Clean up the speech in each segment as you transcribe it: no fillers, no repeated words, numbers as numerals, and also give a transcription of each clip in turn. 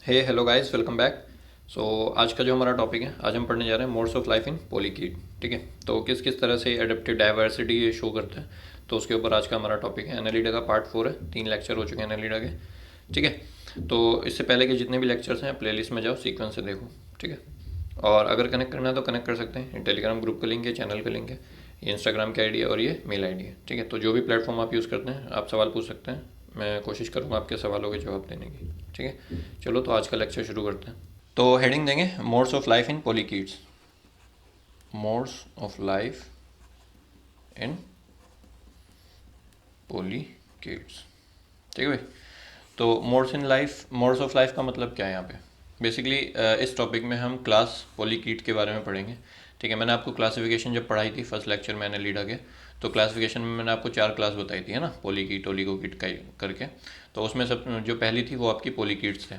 हे hello guys, welcome back. आज का जो हमारा टॉपिक है, आज हम पढ़ने जा रहे हैं मोड्स ऑफ लाइफ इन पोलीकीट। ठीक है, तो किस किस तरह से एडेप्टिव डाइवर्सिटी ये शो करता है, तो उसके ऊपर आज का हमारा टॉपिक है। एनालिडा का पार्ट 4 है, 3 लेक्चर हो चुके हैं एनालिडा के। ठीक है, तो इससे पहले के जितने भी लेक्चर्स हैं प्लेलिस्ट में जाओ, सीक्वेंस से देखो। ठीक है, और अगर कनेक्ट करना है तो कनेक्ट कर सकते हैं। टेलीग्राम ग्रुप का लिंक है, चैनल का लिंक है, ये इंस्टाग्राम की आईडी है और ये मेल आईडी है। ठीक है, तो जो भी प्लेटफॉर्म आप यूज़ करते हैं आप सवाल पूछ सकते हैं, मैं कोशिश करूँगा आपके सवालों के जवाब देने की। ठीक है, चलो तो आज का लेक्चर शुरू करते हैं। तो हेडिंग देंगे modes of life in polychaetes. Modes of life in polychaetes. ठीक है भाई, तो मोड्स ऑफ लाइफ का मतलब क्या है यहाँ पे। बेसिकली इस टॉपिक में हम क्लास पोलीकीट के बारे में पढ़ेंगे। ठीक है, मैंने आपको क्लासिफिकेशन जब पढ़ाई थी फर्स्ट लेक्चर में एनालिडा के, तो क्लासिफिकेशन में मैंने आपको 4 क्लास बताई थी, है ना, पोलीकीट ओलिगोकीट का करके। तो उसमें सब जो पहली थी वो आपकी पोलीकीट्स थे।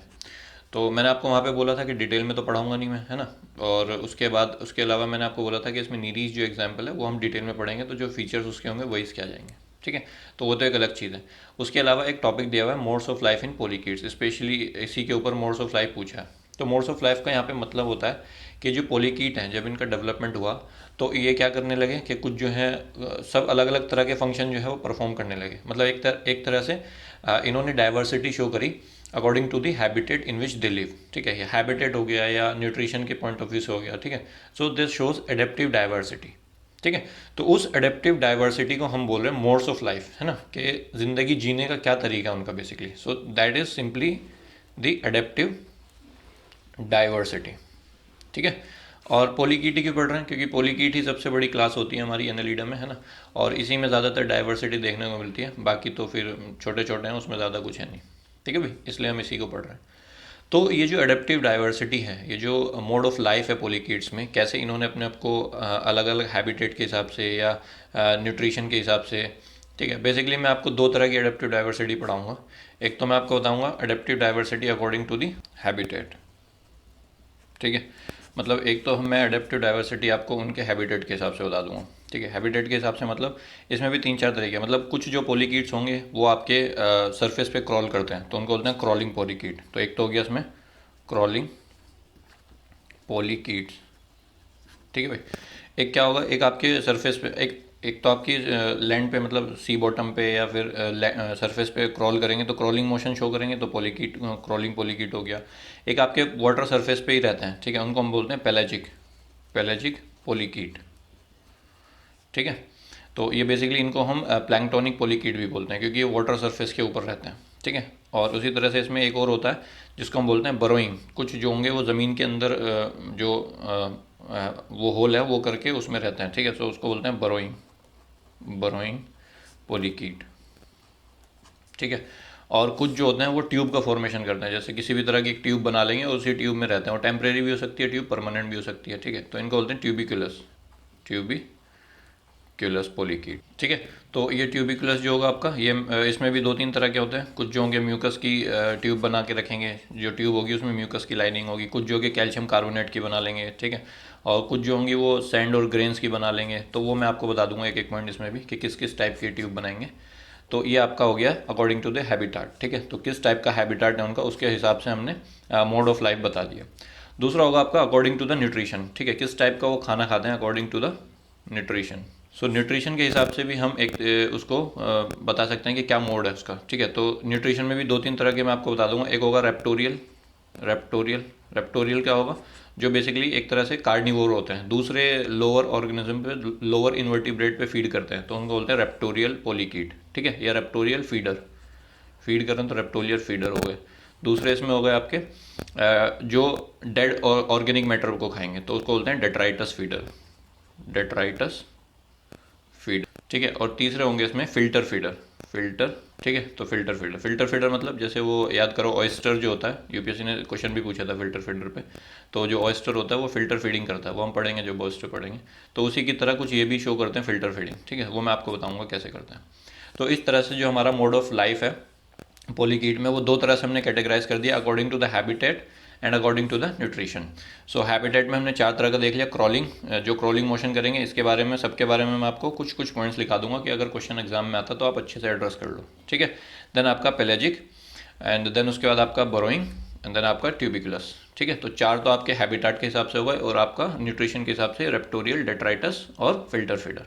तो मैंने आपको वहाँ पे बोला था कि डिटेल में तो पढ़ाऊंगा नहीं मैं, है ना। और उसके बाद उसके अलावा मैंने आपको बोला था कि इसमें नीरीज जो एग्जाम्पल है वो हम डिटेल में पढ़ेंगे, तो जो फीचर्स उसके होंगे वही इसके आ जाएंगे। ठीक है, तो वो तो एक अलग चीज़ है। उसके अलावा एक टॉपिक दिया हुआ है modes of life in polychaetes, specially इसी के ऊपर मोड्स ऑफ लाइफ पूछा है। तो मोड्स ऑफ लाइफ का यहाँ पे मतलब होता है कि जो पोलीकीट हैं जब इनका डेवलपमेंट हुआ तो ये क्या करने लगे कि कुछ जो है सब अलग अलग तरह के फंक्शन जो है वो परफॉर्म करने लगे। मतलब एक तरह से इन्होंने डाइवर्सिटी शो करी according to the habitat in which they live. ठीक है, ये हैबिटेट हो गया या न्यूट्रिशन के पॉइंट ऑफ व्यू से हो गया। ठीक है, so this shows adaptive diversity. ठीक है, तो उस एडेप्टिव डाइवर्सिटी को हम बोल रहे हैं मोड्स ऑफ लाइफ, है ना, कि ज़िंदगी जीने का क्या तरीका है उनका basically. So that is simply the adaptive diversity. ठीक है, और पोलीकीट ही क्यों पढ़ रहे हैं, क्योंकि पोलीकीट ही सबसे बड़ी क्लास होती है हमारी एनालिडा में, है ना। और इसी में ज़्यादातर डाइवर्सिटी देखने को मिलती है, बाकी तो फिर छोटे छोटे हैं, उसमें ज़्यादा कुछ है नहीं। ठीक है भाई, इसलिए हम इसी को पढ़ रहे हैं। तो ये जो एडेप्टिव डाइवर्सिटी है, ये जो मोड ऑफ लाइफ है पोलीकीट्स में, कैसे इन्होंने अपने आप को अलग अलग हैबिटेट के हिसाब से या न्यूट्रिशन के हिसाब से। ठीक है, बेसिकली मैं आपको 2 तरह की एडेप्टिव डाइवर्सिटी पढ़ाऊंगा। एक तो मैं आपको बताऊंगा adaptive diversity according to the habitat. ठीक है, मतलब एक तो मैं एडेप्टिव डाइवर्सिटी आपको उनके हैबिटेट के हिसाब से बता दूंगा। ठीक है, हैबिटेट के हिसाब से मतलब इसमें भी 3 4 तरीके हैं। मतलब कुछ जो पोलीकीट्स होंगे वो आपके सरफेस पे क्रॉल करते हैं, तो उनको बोलते हैं क्रॉलिंग पोलीकीट। तो एक तो हो गया इसमें क्रॉलिंग पोलीकीट्स। ठीक है भाई, एक क्या होगा, एक आपके सरफेस पे एक तो आपकी लैंड पे मतलब सी बॉटम पे या फिर सरफेस पे क्रॉल करेंगे तो क्रॉलिंग मोशन शो करेंगे, तो पोलीकीट क्रॉलिंग पोलीकीट हो गया। एक आपके वाटर सरफेस पे ही रहते हैं, ठीक है, उनको हम बोलते हैं पेलाजिक पेलाजिक पोलीकीट। ठीक है, तो ये बेसिकली इनको हम प्लैंक्टोनिक पोलीकीट भी बोलते हैं, क्योंकि ये वाटर सरफेस के ऊपर रहते हैं। ठीक है, और उसी तरह से इसमें एक और होता है जिसको हम बोलते हैं बरोइंग। कुछ जो होंगे वो ज़मीन के अंदर जो वो होल है वो करके उसमें रहते हैं। ठीक है, तो उसको बोलते हैं बरोइंग बरोइंग पोलीकीट। ठीक है, और कुछ जो होते हैं वो ट्यूब का फॉर्मेशन करते हैं, जैसे किसी भी तरह की एक ट्यूब बना लेंगे और उसी ट्यूब में रहते हैं। और टेम्परेरी भी हो सकती है ट्यूब, परमानेंट भी हो सकती है। ठीक है, तो इनको बोलते हैं ट्यूबिकुलस पोलीकीट। ठीक है, तो ये ट्यूबिकुलस जो होगा आपका, ये इसमें भी 2 3 तरह के होते हैं। कुछ जो होंगे म्यूकस की ट्यूब बना के रखेंगे, जो ट्यूब होगी उसमें म्यूकस की लाइनिंग होगी। कुछ जो होगी कैल्शियम कार्बोनेट की बना लेंगे। ठीक है, और कुछ जो होंगी वो सैंड और ग्रेन्स की बना लेंगे। तो वो मैं आपको बता दूंगा एक एक पॉइंट इसमें भी कि किस किस टाइप की ट्यूब बनाएंगे। तो ये आपका हो गया अकॉर्डिंग टू द हैबिटाट। ठीक है, तो किस टाइप का हैबिटाट है उनका, उसके हिसाब से हमने मोड ऑफ लाइफ बता दिया। दूसरा होगा आपका अकॉर्डिंग टू द न्यूट्रिशन। ठीक है, किस टाइप का वो खाना खाते हैं according to the nutrition. So nutrition के हिसाब से भी हम एक उसको बता सकते हैं कि क्या मोड है उसका। ठीक है, तो न्यूट्रिशन में भी 2 3 तरह के मैं आपको बता दूंगा। एक होगा रेप्टोरियल रेप्टोरियल रेप्टोरियल क्या होगा, जो बेसिकली एक तरह से कार्निवोर होते हैं, दूसरे लोअर ऑर्गेनिज्म पे, लोअर इन्वर्टिब्रेट पे फीड करते हैं, तो उनको बोलते हैं रेप्टोरियल पोलीकीट। ठीक है, या रेप्टोरियल फीडर, फीड करें तो रेप्टोरियल फीडर हो गए। दूसरे इसमें हो गए आपके जो डेड ऑर्गेनिक मैटर को खाएंगे, तो उसको बोलते हैं डेट्राइटस फीडर, डेट्राइटस फीड। ठीक है, और तीसरे होंगे इसमें फिल्टर फीडर, फिल्टर। ठीक है, तो फिल्टर फीडर मतलब जैसे वो याद करो ऑयस्टर जो होता है, यूपीएससी ने क्वेश्चन भी पूछा था फिल्टर फीडर पे। तो जो ऑयस्टर होता है वो फिल्टर फीडिंग करता है, वो हम पढ़ेंगे जब ऑयस्टर पढ़ेंगे। तो उसी की तरह कुछ ये भी शो करते हैं फिल्टर फीडिंग। ठीक है, वो मैं आपको बताऊंगा कैसे करते हैं। तो इस तरह से जो हमारा मोड ऑफ लाइफ है पोलीकीट में, वो 2 तरह से हमने कैटेगराइज कर दिया, according to the habitat and according to the nutrition. So habitat में हमने 4 तरह का देख लिया। क्रॉलिंग, जो क्रॉलिंग मोशन करेंगे, इसके बारे में सबके बारे में मैं आपको कुछ कुछ पॉइंट्स लिखा दूंगा कि अगर क्वेश्चन एग्जाम में आता तो आप अच्छे से एड्रेस कर लो। ठीक है, देन आपका पेलेजिक, एंड देन उसके बाद आपका बरोइंग, एंड देन आपका ट्यूबिकुलस। ठीक है, तो 4 तो आपके हैबिटाट के हिसाब से हो गए और आपका न्यूट्रिशन के हिसाब से रेप्टोरियल, डेट्राइटस और फिल्टर फीडर।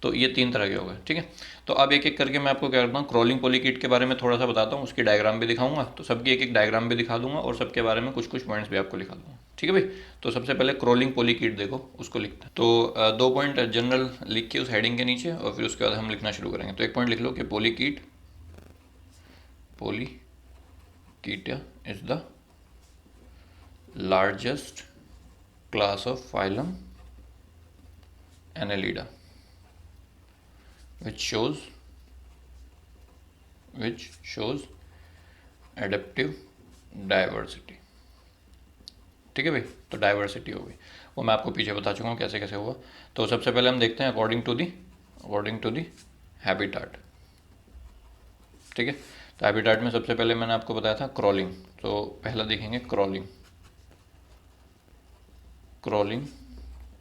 तो ये 3 तरह के हो गए। ठीक है, तो अब एक एक करके मैं आपको क्या करता हूँ, क्रॉलिंग पॉलीकीट के बारे में थोड़ा सा बताता हूँ, उसकी डायग्राम भी दिखाऊंगा, तो सबकी एक एक डायग्राम भी दिखा दूंगा और सबके बारे में कुछ कुछ पॉइंट्स भी आपको लिखा दूंगा। ठीक है भाई, तो सबसे पहले क्रॉलिंग पॉलीकीट देखो, उसको लिखते हैं। तो 2 पॉइंट जनरल लिख के उस हेडिंग के नीचे, और फिर उसके बाद हम लिखना शुरू करेंगे। तो एक पॉइंट लिख लो कि Polychaeta is the largest class of phylum Annelida, which shows adaptive diversity। ठीक है भाई, तो डाइवर्सिटी हो गई, वो मैं आपको पीछे बता चुका हूँ कैसे कैसे हुआ। तो सबसे पहले हम देखते हैं अकॉर्डिंग टू दी हैबिटाट। ठीक है, तो हैबिटाट में सबसे पहले मैंने आपको बताया था क्रॉलिंग, तो पहला देखेंगे क्रॉलिंग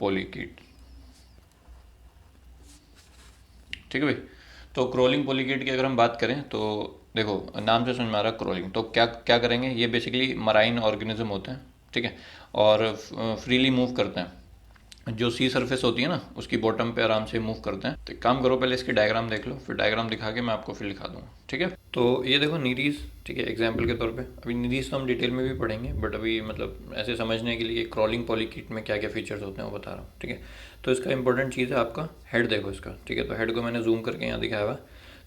पॉलीकीट। ठीक है भाई, तो क्रॉलिंग पॉलीकीट की अगर हम बात करें तो देखो नाम से समझ में आ रहा है क्रॉलिंग, तो क्या क्या करेंगे, ये बेसिकली मराइन ऑर्गेनिज्म होते हैं। ठीक है, और फ्रीली मूव करते हैं, जो सी सरफेस होती है ना उसकी बॉटम पे आराम से मूव करते हैं। तो एक काम करो, पहले इसकी डायग्राम देख लो, फिर डायग्राम दिखा के मैं आपको फिर लिखा दूंगा। ठीक है, तो ये देखो नीरीज। ठीक है, एग्जाम्पल के तौर पे अभी नीरीज तो हम डिटेल में भी पढ़ेंगे, बट अभी मतलब ऐसे समझने के लिए क्रॉलिंग पॉलीकीट में क्या क्या फीचर्स होते हैं वो बता रहा हूँ। ठीक है, तो इसका इंपॉर्टेंट चीज़ है आपका हेड, देखो इसका। ठीक है, तो हेड को मैंने जूम करके यहाँ दिखाया हुआ है।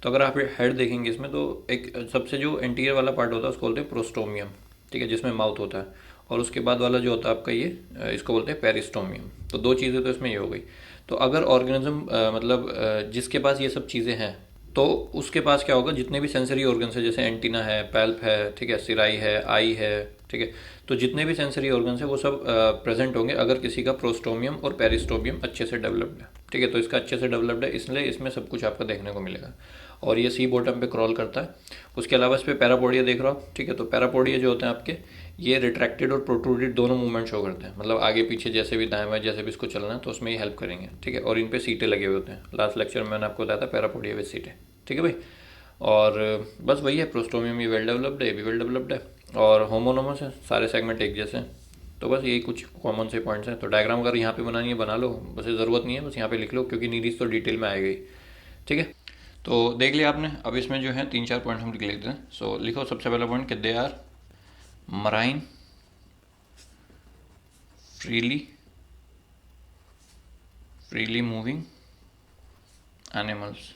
तो अगर आप हेड देखेंगे इसमें, तो एक सबसे जो इंटीरियर वाला पार्ट होता है उसको बोलते हैं प्रोस्टोमियम। ठीक है, जिसमें माउथ होता है, और उसके बाद वाला जो होता है आपका ये इसको बोलते हैं पेरिस्टोमियम। तो 2 चीज़ें तो इसमें ये हो गई। तो अगर ऑर्गेनिज्म मतलब जिसके पास ये सब चीज़ें हैं, तो उसके पास क्या होगा, जितने भी सेंसरी ऑर्गन्स है, जैसे एंटीना है, पैल्प है, ठीक है, सिराई है, आई है, ठीक है, तो जितने भी सेंसरी ऑर्गन्स है वो सब प्रेजेंट होंगे अगर किसी का प्रोस्टोमियम और पेरिस्टोमियम अच्छे से डेवलप्ड है। ठीक है, तो इसका अच्छे से डेवलप्ड है, इसलिए इसमें सब कुछ आपको देखने को मिलेगा। और ये सी बॉटम पे क्रॉल करता है। उसके अलावा इस पर पैरापोडिया देख रहे हो आप। ठीक है, तो पैरापोडिया जो होते हैं आपके, ये रिट्रैक्टेड और प्रोट्रूडेड दोनों मूवमेंट शो करते हैं, मतलब आगे पीछे जैसे भी, दाएं बाएं जैसे भी इसको चलना है तो उसमें ये हेल्प करेंगे। ठीक है, और इन पे सीटें लगे हुए होते हैं। लास्ट लेक्चर में मैंने आपको बताया था पैरापोडिया विद सीटें। ठीक है भाई, और बस वही है, प्रोस्टोमियम ये वेल डेवलप्ड है, ये भी वेल डेवलप्ड है, और होमोनोमस है, सारे सेगमेंट एक जैसे हैं। तो बस यही कुछ कॉमन से पॉइंट्स हैं। तो डायग्राम अगर यहाँ पे बनानी है बना लो, बस ये ज़रूरत नहीं है, बस यहाँ पे लिख लो, क्योंकि नीरीज तो डिटेल में आएगा ही। ठीक है, तो देख लिया आपने। अब इसमें जो है 3-4 पॉइंट हम लिख लेते हैं। सो लिखो सबसे पहला पॉइंट कि they are marine freely moving animals.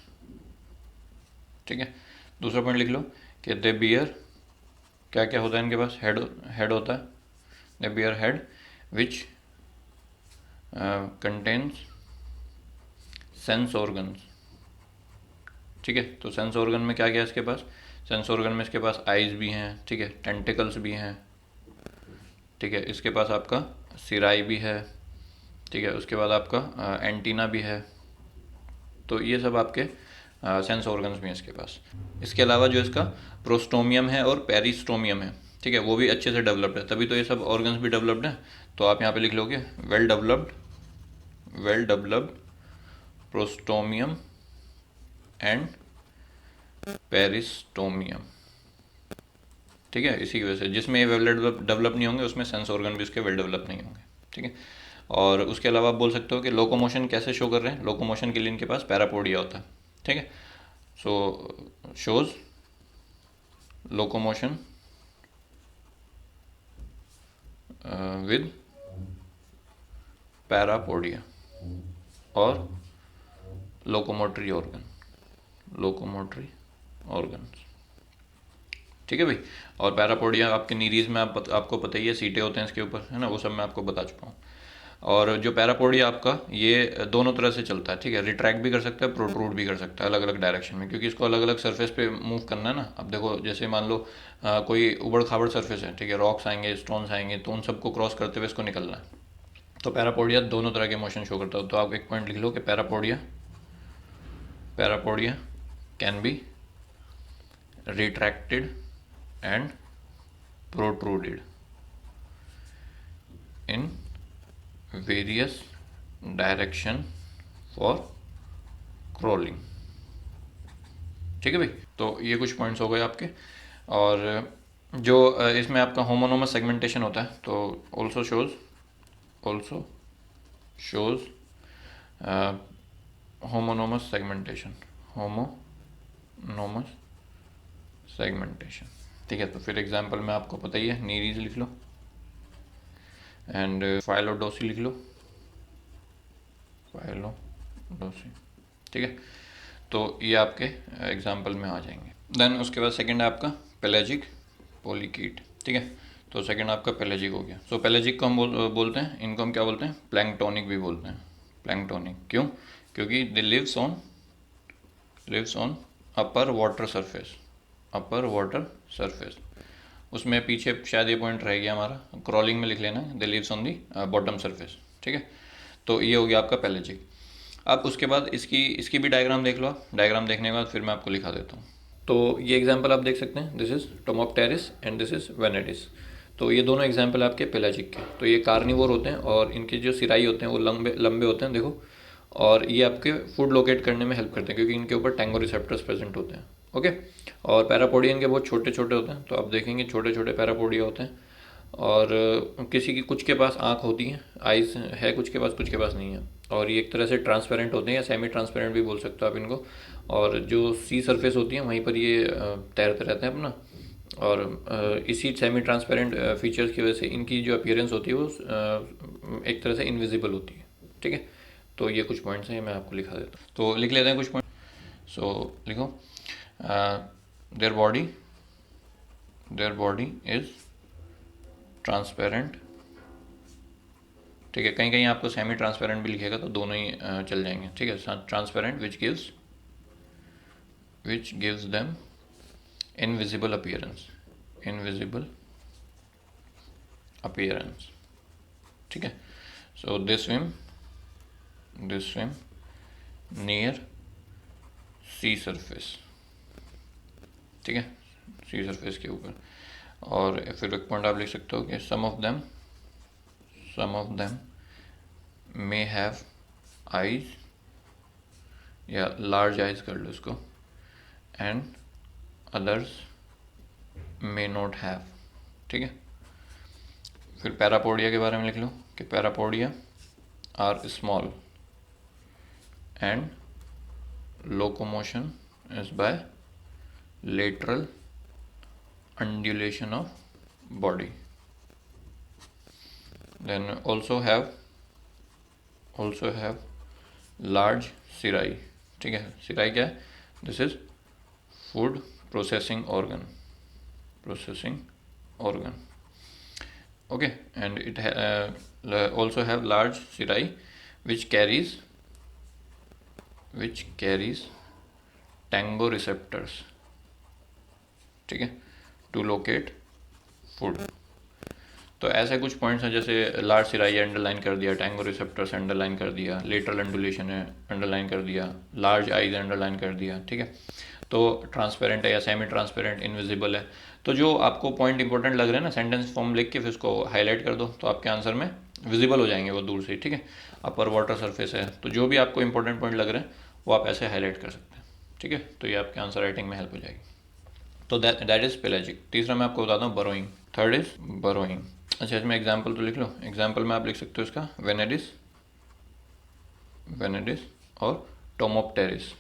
ठीक है, दूसरा पॉइंट लिख लो कि दे बियर, क्या क्या होता है इनके पास, हेड होता है, दे beer head which contains sense organs. ठीक है, तो सेंस ऑर्गन में क्या क्या है इसके पास, सेंस ऑर्गन में इसके पास आइज़ भी हैं, ठीक है, टेंटिकल्स भी हैं, ठीक है, इसके पास आपका सिराई भी है, ठीक है, उसके बाद आपका एंटीना भी है। तो ये सब आपके सेंस ऑर्गन्स भी हैं इसके पास। इसके अलावा जो इसका प्रोस्टोमियम है और पेरिस्टोमियम है, ठीक है, वो भी अच्छे से डेवलप्ड है, तभी तो ये सब ऑर्गन्स भी डेवलप्ड हैं। तो आप यहाँ पे लिख लोगे well developed prostomium and peristomium. ठीक है, इसी की वजह से जिसमें ये वेल डेवलप नहीं होंगे उसमें सेंस ऑर्गन भी उसके वेल डेवलप नहीं होंगे। ठीक है, और उसके अलावा आप बोल सकते हो कि लोकोमोशन कैसे शो कर रहे हैं, लोकोमोशन के लिए इनके पास पैरापोडिया होता है। ठीक है, so shows locomotion with parapodia और लोकोमोटरी ऑर्गन। ठीक है भाई, और पैरापोडिया आपके नीरीज में आपको पता ही है, सीटें होते हैं इसके ऊपर, है ना, वो सब मैं आपको बता चुका हूँ। और जो पैरापोडिया आपका ये दोनों तरह से चलता है। ठीक है, रिट्रैक्ट भी कर सकता है, प्रोट्रूड भी कर सकता है अलग अलग डायरेक्शन में, क्योंकि इसको अलग अलग सरफेस पे मूव करना है ना। अब देखो जैसे मान लो कोई उबड़ खाबड़ सरफेस है, ठीक है, रॉक्स आएंगे, स्टोन्स आएंगे, तो उन सबको क्रॉस करते हुए इसको निकलना है। तो पैरापोडिया दोनों तरह के मोशन शो करता है। तो आप एक पॉइंट लिख लो कि parapodia can be retracted and protruded in various direction for crawling। ठीक है भाई, तो ये कुछ पॉइंट्स हो गए आपके। और जो इसमें आपका होमोनोमस सेगमेंटेशन होता है, तो ऑल्सो शोज होमोनोमस सेगमेंटेशन, होमोनोमस सेगमेंटेशन। ठीक है, तो फिर एग्जांपल में आपको पता ही है, नीरीज लिख लो एंड फाइलोडोसी लिख लो, फाइलोडोसी। ठीक है, तो ये आपके एग्जांपल में आ जाएंगे। देन उसके बाद सेकंड है आपका पेलेजिक पोलिकीट। ठीक है, तो सेकंड आपका पेलेजिक हो गया। सो पेलेजिक को हम बोलते हैं, इनको हम क्या बोलते हैं, प्लैंक्टोनिक भी बोलते हैं। प्लैंक्टोनिक क्यों? क्योंकि they lives on upper water surface, upper water surface. उसमें पीछे शायद ये पॉइंट रह गया हमारा, क्रॉलिंग में लिख लेना, they lives on the bottom surface. ठीक है, तो ये हो गया आपका पेलेजिक। अब उसके बाद इसकी भी डायग्राम देख लो आप। डायग्राम देखने के बाद फिर मैं आपको लिखा देता हूँ। तो ये एग्जांपल आप देख सकते हैं, this is Tomopteris and this is Vanadis. तो ये दोनों एग्जांपल आपके पेलाजिक के। तो ये कार्निवोर होते हैं और इनके जो सिराई होते हैं वो लंबे लंबे होते हैं, देखो। और ये आपके फूड लोकेट करने में हेल्प करते हैं क्योंकि इनके ऊपर टैंगो रिसेप्टर्स प्रेजेंट होते हैं। ओके, और पैरापोडियन के बहुत छोटे छोटे होते हैं, तो आप देखेंगे छोटे छोटे पैरापोडिया होते हैं। और किसी की कुछ के पास आँख होती है, आइज़ है कुछ के पास नहीं है। और ये एक तरह से ट्रांसपेरेंट होते हैं या सेमी ट्रांसपेरेंट भी बोल सकते हो आप इनको। और जो सी सरफेस होती है वहीं पर ये तैरते रहते हैं अपना। और इसी सेमी ट्रांसपेरेंट फीचर्स की वजह से इनकी जो अपीयरेंस होती है वो एक तरह से इनविजिबल होती है। ठीक है, तो ये कुछ पॉइंट्स हैं, मैं आपको लिखा देता हूँ। तो लिख लेते हैं कुछ पॉइंट। सो लिखो, देयर बॉडी इज़ ट्रांसपेरेंट। ठीक है, कहीं कहीं आपको सेमी ट्रांसपेरेंट भी लिखेगा तो दोनों ही चल जाएंगे। ठीक है, transparent which gives them invisible appearance. ठीक है, so they swim near sea surface. ठीक है, सी सरफेस के ऊपर। और फिर एक पॉइंट आप लिख सकते हो कि some of them may have eyes, या लार्ज आइज कर लो इसको, and others may not have. ठीक है, फिर पैरापोडिया के बारे में लिख लो कि parapodia are small and locomotion is by lateral undulation of body. Then also have large cirai. ठीक है, cirai क्या है? This is food processing organ. Okay, and it also have large cirai which carries tango receptors. ठीक है, to locate food. तो ऐसे कुछ points हैं, जैसे लार्ज सिराई अंडरलाइन कर दिया, टैंगो रिसेप्टर्स अंडरलाइन कर दिया, लेटरल अंडुलेशन है अंडरलाइन कर दिया, लार्ज आइज अंडरलाइन कर दिया। ठीक है, तो ट्रांसपेरेंट है या सेमी ट्रांसपेरेंट, इनविजिबल है। तो जो आपको पॉइंट इंपॉर्टेंट लग रहे हैं ना, सेंटेंस फॉर्म लिख के फिर उसको हाईलाइट कर दो, तो आपके आंसर में विजिबल हो जाएंगे वो दूर से। ठीक है, अपर वाटर सरफेस है, तो जो भी आपको इंपॉर्टेंट पॉइंट लग रहे हैं वो आप ऐसे हाईलाइट कर सकते हैं। ठीक है, तो ये आपके आंसर राइटिंग में हेल्प हो जाएगी। तो दैट इज़ पेलेजिक। तीसरा मैं आपको बताता हूँ बरोइंग। Third is burrowing. अच्छा, इसमें एग्जाम्पल तो लिख लो। एग्जाम्पल में आप लिख सकते हो इसका वेनेडिस और टोमोप्टेरिस।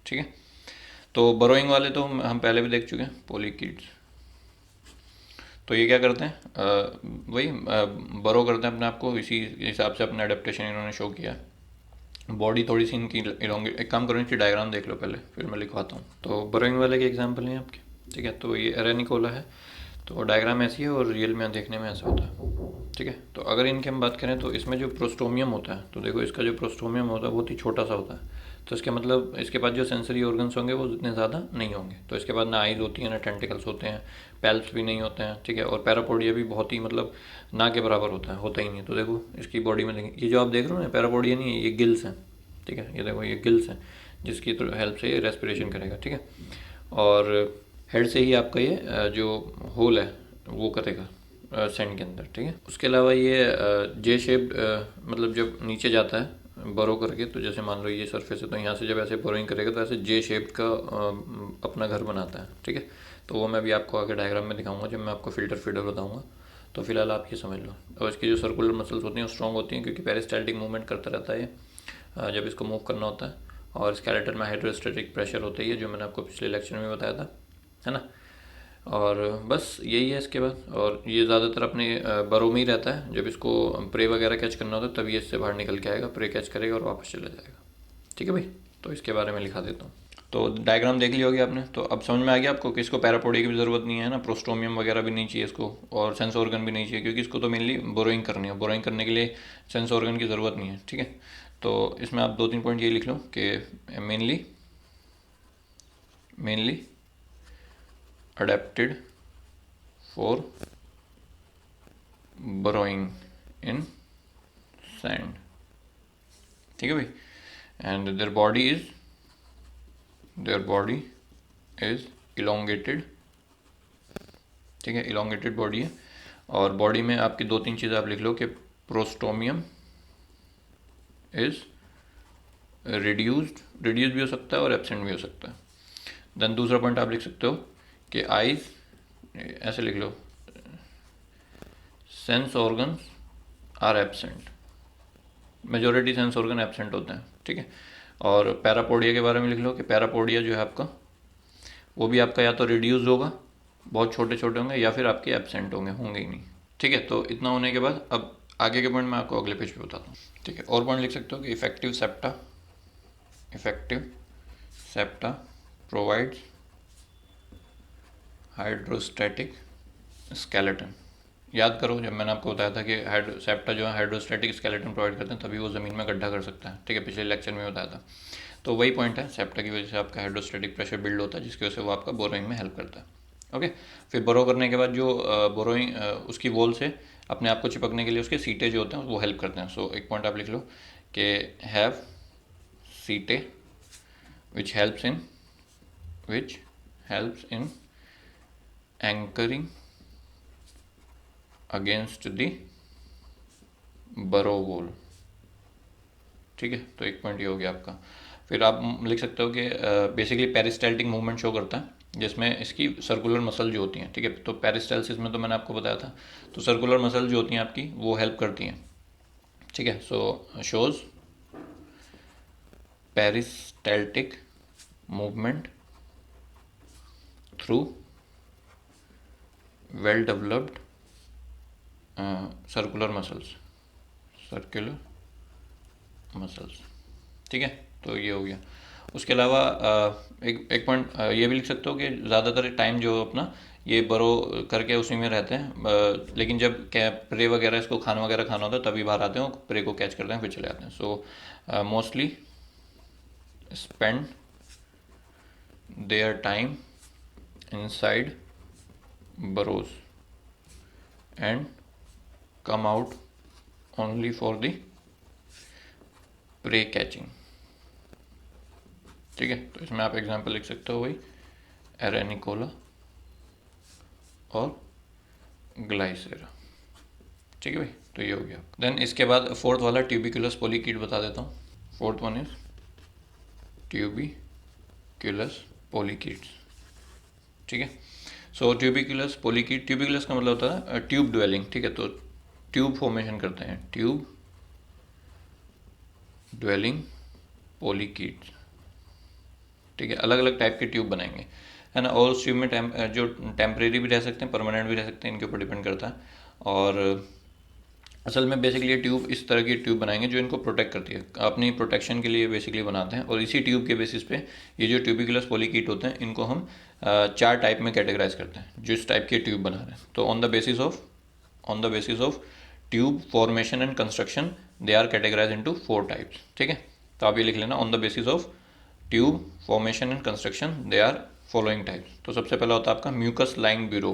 ठीक है, तो बरोइंग वाले तो हम पहले भी देख चुके हैं, पोलिकीड्स। तो ये क्या करते हैं, वही बरो करते हैं अपने आप को, इसी हिसाब से अपना एडेप्टेशन इन्होंने शो किया है। बॉडी थोड़ी सी इनकी इलोंगेट, एक काम करो इनकी डायग्राम देख लो पहले, फिर मैं लिखवाता हूँ। तो बरोइंग वाले के एग्जांपल हैं आपके। ठीक है, तो ये एरेनिकोला है, तो डायग्राम ऐसी है और रियल में देखने में ऐसा होता है। ठीक है, तो अगर इनकी हम बात करें तो इसमें जो प्रोस्टोमियम होता है, तो देखो इसका जो प्रोस्टोमियम होता है बहुत ही छोटा सा होता है। तो इसके मतलब इसके पास जो सेंसरी ऑर्गन्स होंगे वो इतने ज़्यादा नहीं होंगे। तो इसके बाद ना आइज होती है, ना टेंटिकल्स होते हैं, पैल्प्स भी नहीं होते हैं। ठीक है, और पैरापोडिया भी बहुत ही मतलब ना के बराबर होता ही नहीं। तो देखो इसकी बॉडी में देखें, ये जो आप देख रहे हो ना, पैरापोडिया नहीं है, ये गिल्स हैं। ठीक है, ये देखो ये गिल्स हैं जिसकी हेल्प से ये रेस्पिरेशन करेगा। ठीक है, और हेड से ही आपका ये जो होल है वो करेगा सैंड के अंदर। ठीक है, उसके अलावा ये जे शेप्ड मतलब जब नीचे जाता है बोरो करके, तो जैसे मान लो ये सरफेस है, तो यहाँ से जब ऐसे बोरोइंग करेगा तो ऐसे जे शेप का अपना घर बनाता है, ठीक है। तो वो मैं भी आपको आगे डायग्राम में दिखाऊंगा जब मैं आपको फिल्टर फीडर बताऊंगा। तो फिलहाल आप ये समझ लो। और इसकी जो सर्कुलर मसल्स होती हैं वो स्ट्रॉन्ग होती हैं, क्योंकि पेरिस्टाल्टिक मूवमेंट करता रहता है जब इसको मूव करना होता है। और स्केलेटन में हाइड्रोस्टैटिक प्रेशर होता है, जो मैंने आपको पिछले लेक्चर में बताया था, है ना। और बस यही है इसके बाद। और ये ज़्यादातर अपने बरों में ही रहता है। जब इसको प्रे वगैरह कैच करना होता है तभी ये इससे बाहर निकल के आएगा, प्रे कैच करेगा और वापस चला जाएगा, ठीक है भाई। तो इसके बारे में लिखा देता हूँ। तो डायग्राम देख लिया होगी आपने, तो अब समझ में आ गया आपको कि इसको पैरापोडिया की भी ज़रूरत नहीं है ना, प्रोस्टोमियम वगैरह भी नहीं चाहिए इसको, और सेंस ऑर्गन भी नहीं चाहिए, क्योंकि इसको तो मेनली बोरोइंग करनी है। बोरोइंग करने के लिए सेंस ऑर्गन की ज़रूरत नहीं है, ठीक है। तो इसमें आप 2-3 पॉइंट ये लिख लो कि mainly adapted for borrowing in sand, ठीक है भाई। And their body is elongated, ठीक है, इलोंगेटेड बॉडी है। और बॉडी में आपकी 2-3 चीज़ें आप लिख लो कि प्रोस्टोमियम इज रिड्यूस्ड भी हो सकता है और एब्सेंट भी हो सकता है। देन दूसरा पॉइंट आप लिख सकते हो कि आइज, ऐसे लिख लो, sense organs are absent, majority sense organ absent होते हैं, ठीक है। और पैरापोडिया के बारे में लिख लो कि पैरापोडिया जो है आपका, वो भी आपका या तो रिड्यूस होगा, बहुत छोटे छोटे होंगे, या फिर आपके एब्सेंट होंगे ही नहीं, ठीक है। तो इतना होने के बाद अब आगे के पॉइंट मैं आपको अगले पेज पे बताता हूँ, ठीक है। और पॉइंट लिख सकते हो कि effective septa provides hydrostatic skeleton. याद करो जब मैंने आपको बताया था कि सेप्टा जो है हाइड्रोस्टैटिक स्केलेटन प्रोवाइड करते हैं, तभी वो ज़मीन में गड्ढा कर सकता है, ठीक है, पिछले लेक्चर में बताया था। तो वही पॉइंट है, सेप्टा की वजह से आपका हाइड्रोस्टैटिक प्रेशर बिल्ड होता है, जिसकी वजह से वो आपका बोरोइंग में हेल्प करता है, ओके। फिर बोरो करने के बाद जो बोरोइंग उसकी वॉल से अपने आप को चिपकने के लिए उसके सीटे जो होते हैं वो हेल्प करते हैं। सो एक पॉइंट आप लिख लो कि हैव सीटे which helps in anchoring against the बरो वॉल, ठीक है। तो एक पॉइंट ये हो गया आपका। फिर आप लिख सकते हो कि बेसिकली पेरिस्टाल्टिक मूवमेंट शो करता है, जिसमें इसकी सर्कुलर मसल जो होती हैं, ठीक है। तो पेरिस्टाल्सिस में तो मैंने आपको बताया था, तो सर्कुलर मसल जो होती हैं आपकी वो हेल्प करती हैं, ठीक है। So shows peristaltic movement through well developed circular muscles, ठीक है। तो ये हो गया। उसके अलावा एक पॉइंट ये भी लिख सकते हो कि ज़्यादातर टाइम जो अपना ये बरो करके उसी में रहते हैं, लेकिन जब प्रे वगैरह इसको खाना वगैरह खाना होता है तभी बाहर आते हैं, प्रे को कैच करते हैं फिर चले आते हैं। So mostly spend their time inside burrows and come out only for the prey catching, ठीक है। तो इसमें आप एग्जांपल लिख सकते हो वही एरेनिकोला और ग्लाइसेरा, ठीक है भाई। तो ये हो गया। देन इसके बाद फोर्थ वाला ट्यूबिकुलस पोलीकीट बता देता हूँ। फोर्थ वन इज ट्यूबिकुलस पोलीकीट्स, ठीक है। सो ट्यूबिकुलस पोलीकीट, ट्यूबिकुलस का मतलब होता है ट्यूब ड्वेलिंग, ठीक है। तो ट्यूब फॉर्मेशन करते हैं, ट्यूब ड्वेलिंग पोलीकीट, ठीक है। अलग अलग टाइप के ट्यूब बनाएंगे, है ना। और उस ट्यूब में जो टेम्परेरी भी रह सकते हैं, परमानेंट भी रह सकते हैं, इनके ऊपर डिपेंड करता है। और असल में बेसिकली ये ट्यूब इस तरह की ट्यूब बनाएंगे जो इनको प्रोटेक्ट करती है, अपनी प्रोटेक्शन के लिए बेसिकली बनाते हैं। और इसी ट्यूब के बेसिस पे ये जो ट्यूबिकुलस पोलीकीट होते हैं इनको हम 4 टाइप में कैटेगराइज करते हैं, जिस टाइप के ट्यूब बना रहे हैं। तो on the basis of tube formation and construction they are categorise into 4 types, ठीक है। तो आप ये लिख लेना, on the basis of tube formation and construction they are following types. तो सबसे पहला होता है आपका म्यूकस लाइन ब्यूरो,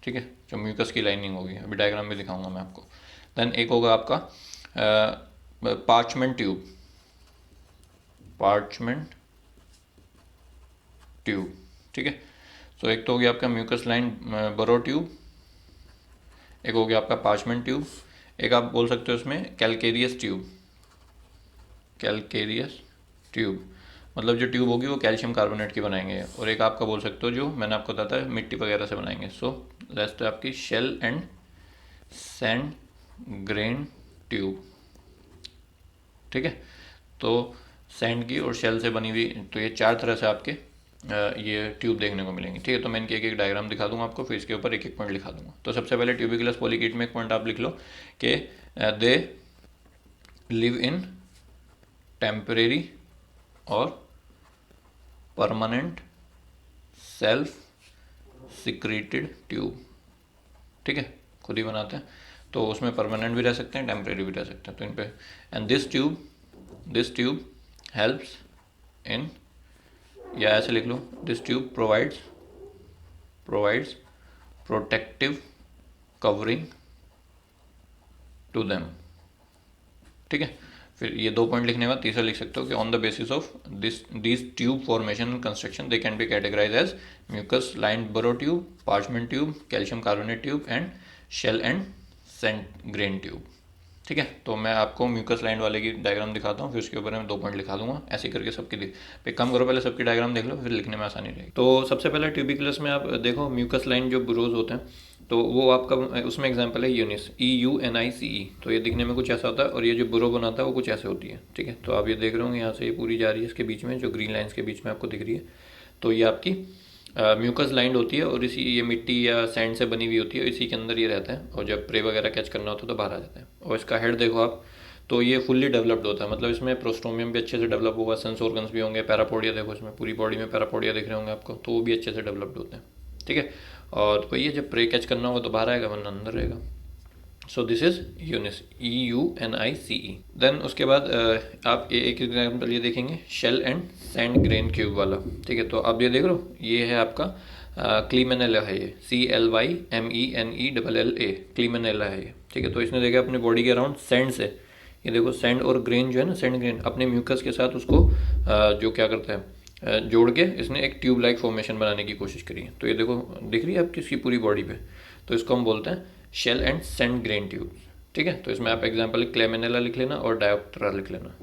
ठीक है, जो म्यूकस की लाइनिंग होगी, अभी डायग्राम में दिखाऊंगा मैं आपको। देन एक होगा आपका पार्चमेंट ट्यूब, ठीक है। सो एक तो हो गया आपका म्यूकस लाइन बरो ट्यूब, एक हो गया आपका पार्चमेंट ट्यूब, एक आप बोल सकते हो उसमें कैलकेरियस ट्यूब। कैलकेरियस ट्यूब मतलब जो ट्यूब होगी वो कैल्शियम कार्बोनेट की बनाएंगे। और एक आपका बोल सकते हो जो मैंने आपको बताया था मिट्टी वगैरह से बनाएंगे। सो लास्ट है आपकी shell and sand grain tube. ठीक है, तो सैंड की और शेल से बनी हुई, तो ये चार तरह से आपके ये ट्यूब देखने को मिलेंगी। ठीक है, तो मैं इनके एक एक डायग्राम दिखा दूंगा आपको, फिर इसके ऊपर एक एक पॉइंट लिखा दूंगा। तो सबसे पहले ट्यूबिकुलस पॉलीकीट में एक पॉइंट आप लिख लो कि दे लिव इन टेम्परेरी और परमानेंट सेल्फ सिक्रीटेड ट्यूब। ठीक है, खुद ही बनाते हैं, तो उसमें परमानेंट भी रह सकते हैं, टेम्परेरी भी रह सकते हैं। तो इन पे and this tube helps in, या ऐसे लिख लो, this tube provides protective covering to them. ठीक है, फिर ये दो पॉइंट लिखने के बाद तीसरा लिख सकते हो कि on the basis of this tube formation and construction they can be categorize as mucus lined burrow tube, parchment tube, calcium carbonate tube and shell and sand grain tube. ठीक है, तो मैं आपको म्यूकस लाइन वाले की diagram दिखाता हूँ, फिर उसके ऊपर मैं दो पॉइंट लिखा दूंगा, ऐसे करके सबकी पे कम करो, पहले सबकी डायग्राम देख लो, फिर लिखने में आसानी रहेगी। तो सबसे पहले ट्यूबिकुलस में आप देखो म्यूकस लाइन जो बुरोज होते हैं, तो वो आपका उसमें एग्जांपल है यूनिस, EUNICE। तो ये दिखने में कुछ ऐसा होता है, और ये जो बुरो बनाता है वो कुछ ऐसे होती है। ठीक है, तो आप ये देख रहे होंगे यहाँ से ये पूरी जा रही है, इसके बीच में जो ग्रीन लाइन्स के बीच में आपको दिख रही है, तो ये आपकी म्यूकस लाइंड होती है, और इसी ये मिट्टी या सैंड से बनी हुई होती है, इसी के अंदर ये रहता है, और जब प्रे वगैरह कैच करना होता है तो बाहर आ जाता है। और इसका हेड देखो आप, तो ये फुल्ली डेवलप्ड होता है, मतलब इसमें प्रोस्टोमियम भी अच्छे से डेवलप होगा, सेंस ऑर्गन्स भी होंगे, पैरापोडिया देखो इसमें पूरी बॉडी में पैरापोडिया दिख रहे होंगे आपको, तो वो भी अच्छे से डेवलप्ड होते हैं। ठीक है, और वही है, जब प्रे कैच करना होगा तो बाहर आएगा, वरना अंदर रहेगा। So this is Eunice, EUNICE। Then उसके बाद आप एक एग्जाम्पल ये देखेंगे shell and sand grain cube वाला। ठीक है, तो आप ये देख रहे हो, ये है आपका क्लीमेनेला है, ये CLYMENELLA क्लीमेनेला है ये। ठीक है, तो इसने देखा अपनी बॉडी के अराउंड सैंड से, ये देखो सैंड और ग्रेन जो है ना, सैंड ग्रेन अपने म्यूकस के साथ उसको जो क्या करता है जोड़ के इसने एक ट्यूब लाइक फॉर्मेशन बनाने की कोशिश करी है। तो ये देखो दिख रही है आपकी इसकी पूरी बॉडी पे, तो इसको हम बोलते हैं shell and sand grain tube. ठीक है, तो इसमें आप एग्जांपल क्लेमेनेला लिख लेना और डायोप्टेरा लिख लेना,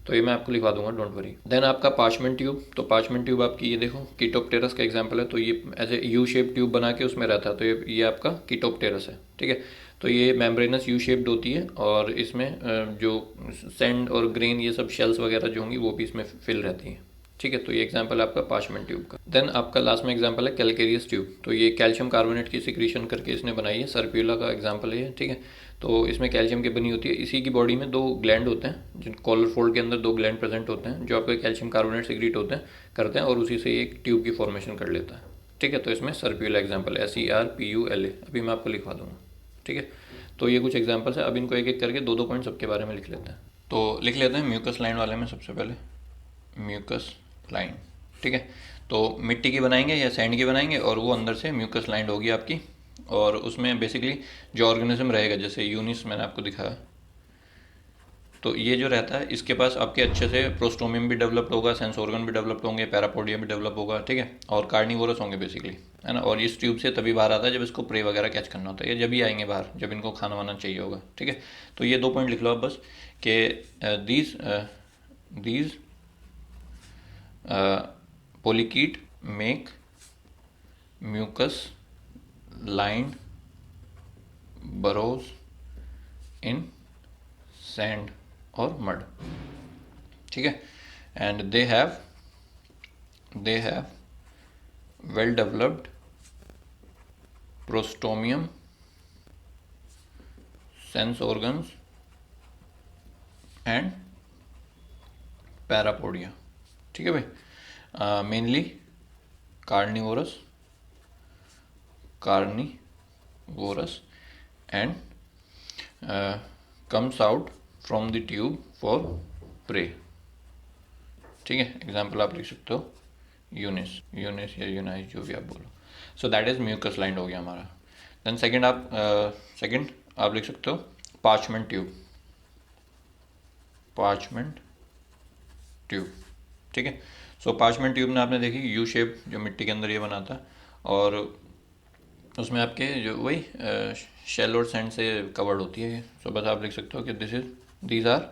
तो ये मैं आपको लिखवा दूंगा, डोंट वरी। देन आपका पार्चमेंट ट्यूब, तो पार्चमेंट ट्यूब आपकी ये देखो कीटोप्टेरस का एग्जांपल है, तो ये ऐसे यू शेप ट्यूब बना के उसमें रहता है, तो ये आपका कीटोप्टेरस है। ठीक है, तो ये मेम्ब्रेनस यू शेप्ड होती है, और इसमें जो सैंड और ग्रेन ये सब शेल्स वगैरह जो होंगी वो भी इसमें फिल रहती हैं। ठीक है, तो ये एग्जांपल है आपका पार्चमेंट ट्यूब का। देन आपका लास्ट में एग्जांपल है कैलकेरियस ट्यूब, तो ये कैल्शियम कार्बोनेट की सिक्रीशन करके इसने बनाई है, सर्पियोला का एग्जांपल है ये। ठीक है, तो इसमें कैल्शियम की बनी होती है, इसी की बॉडी में दो ग्लैंड होते हैं, जिन कॉलर फोल्ड के अंदर दो ग्लैंड प्रेजेंट होते हैं, जो आपके कैल्शियम कार्बोनेट सिक्रीट होते हैं करते हैं, और उसी से एक ट्यूब की फॉर्मेशन कर लेता है। ठीक है, तो इसमें सर्पियोला एग्जाम्पल SERPULA अभी मैं आपको लिखवा दूंगा। ठीक है, तो ये कुछ एग्जाम्पल्स है, अब इनको एक एक करके दो दो पॉइंट सबके बारे में लिख लेते हैं। तो लिख लेते हैं म्यूकस लाइन वाले में सबसे पहले म्यूकस लाइन। ठीक है, तो मिट्टी की बनाएंगे या सैंड की बनाएंगे, और वो अंदर से म्यूकस लाइंड होगी आपकी, और उसमें बेसिकली जो ऑर्गेनिज्म रहेगा, जैसे यूनिस मैंने आपको दिखाया, तो ये जो रहता है इसके पास आपके अच्छे से प्रोस्टोमियम भी डेवलप्ड होगा, सेंस ऑर्गन भी डेवलप्ड होंगे, पैरापोडिया भी डेवलप होगा। ठीक है, और कार्निवोरस होंगे बेसिकली, है ना, और इस ट्यूब से तभी बाहर आता है जब इसको प्रे वगैरह कैच करना होता है, या जब ही आएंगे बाहर जब इनको खाना वाना चाहिए होगा। ठीक है, तो ये दो पॉइंट लिख लो आप बस, कि these polychaete make mucus lined burrows in sand or mud. ठीक है, and they have well developed prostomium, sense organs and parapodia. ठीक है भाई, mainly carnivorous and comes out from the tube for prey. ठीक है, एग्जाम्पल आप लिख सकते हो यूनिस या यूनाइस, जो भी आप बोलो। So that is mucus lined हो गया हमारा। देन सेकंड आप लिख सकते हो पार्चमेंट ट्यूब। ठीक है, सो पार्चमेंट ट्यूब में आपने देखी यू शेप जो मिट्टी के अंदर ये बनाता है, और उसमें आपके जो वही शेल और सैंड से कवर्ड होती है। सो बस आप लिख सकते हो कि these are